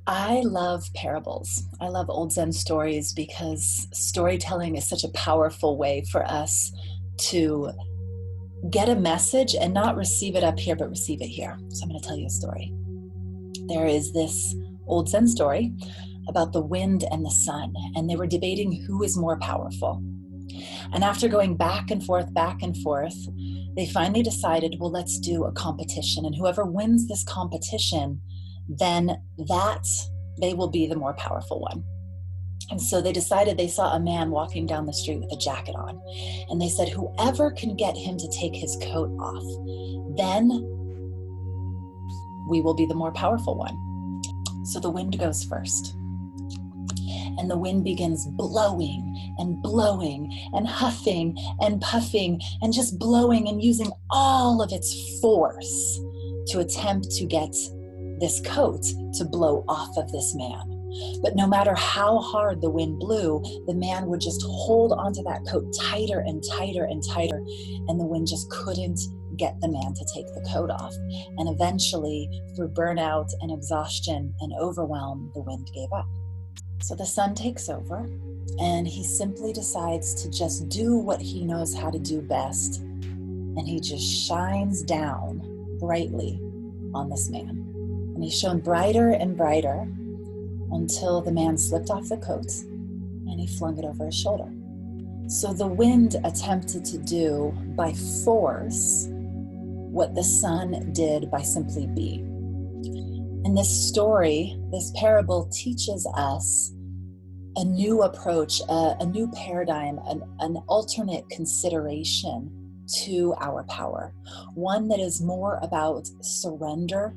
I love parables. I love old Zen stories because storytelling is such a powerful way for us to get a message and not receive it up here, but receive it here. So I'm going to tell you a story. There is this old Zen story about the wind and the sun, and they were debating who is more powerful. And after going back and forth, they finally decided, well, let's do a competition. And whoever wins this competition, then they will be the more powerful one. And so they decided, they saw a man walking down the street with a jacket on. And they said, whoever can get him to take his coat off, then we will be the more powerful one. So the wind goes first. And the wind begins blowing and blowing and huffing and puffing and just blowing and using all of its force to attempt to get this coat to blow off of this man. But no matter how hard the wind blew, the man would just hold onto that coat tighter and tighter and tighter, and the wind just couldn't get the man to take the coat off. And eventually, through burnout and exhaustion and overwhelm, the wind gave up. So the sun takes over, and he simply decides to just do what he knows how to do best, and he just shines down brightly on this man. And he shone brighter and brighter until the man slipped off the coat and he flung it over his shoulder. So the wind attempted to do by force what the sun did by simply being. And this story, this parable, teaches us a new approach, a new paradigm, an alternate consideration to our power. One that is more about surrender,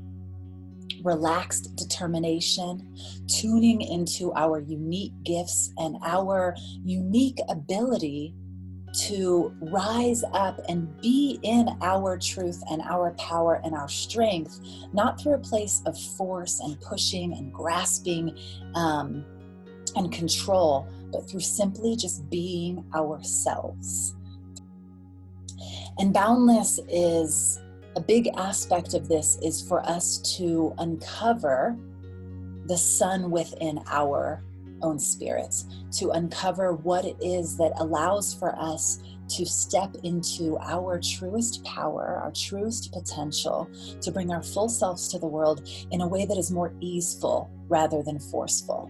relaxed determination, tuning into our unique gifts and our unique ability to rise up and be in our truth and our power and our strength, not through a place of force and pushing and grasping and control, but through simply just being ourselves. And boundless is a big aspect of this, is for us to uncover the sun within our own spirits, to uncover what it is that allows for us to step into our truest power, our truest potential, to bring our full selves to the world in a way that is more easeful rather than forceful.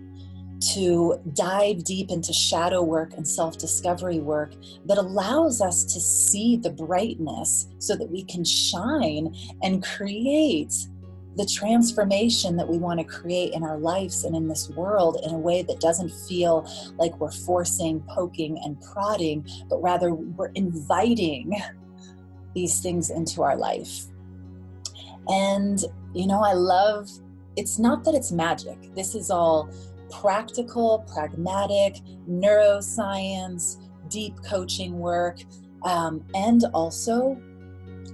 To dive deep into shadow work and self-discovery work that allows us to see the brightness so that we can shine and create the transformation that we want to create in our lives and in this world in a way that doesn't feel like we're forcing, poking, and prodding, but rather we're inviting these things into our life. And, it's not that it's magic. This is all practical, pragmatic, neuroscience, deep coaching work, and also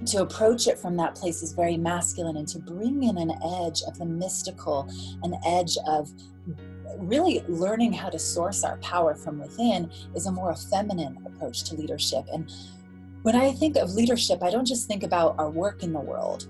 to approach it from that place is very masculine, and to bring in an edge of the mystical, an edge of really learning how to source our power from within is a more feminine approach to leadership. And when I think of leadership, I don't just think about our work in the world,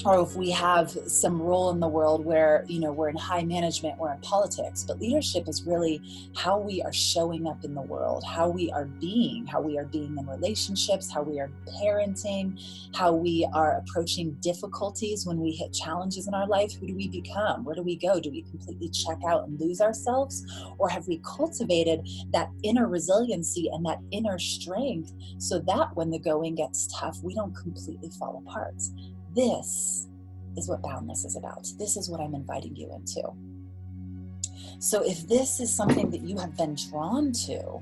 or if we have some role in the world where, we're in high management, we're in politics, but leadership is really how we are showing up in the world, how we are being in relationships, how we are parenting, how we are approaching difficulties when we hit challenges in our life. Who do we become? Where do we go? Do we completely check out and lose ourselves? Or have we cultivated that inner resiliency and that inner strength so that when the going gets tough, we don't completely fall apart? This is what Boundless is about. This is what I'm inviting you into. So if this is something that you have been drawn to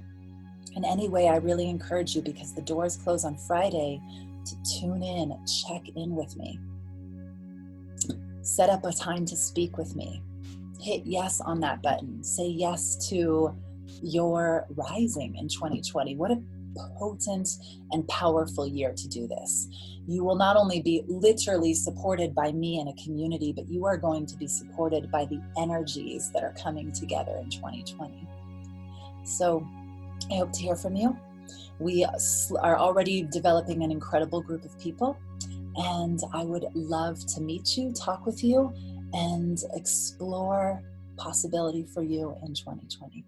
in any way, I really encourage you, because the doors close on Friday, to tune in, check in with me. Set up a time to speak with me. Hit yes on that button. Say yes to your rising in 2020. What a potent and powerful year to do this. You will not only be literally supported by me and a community, but you are going to be supported by the energies that are coming together in 2020. So I hope to hear from you. We are already developing an incredible group of people, and I would love to meet you, talk with you, and explore possibility for you in 2020.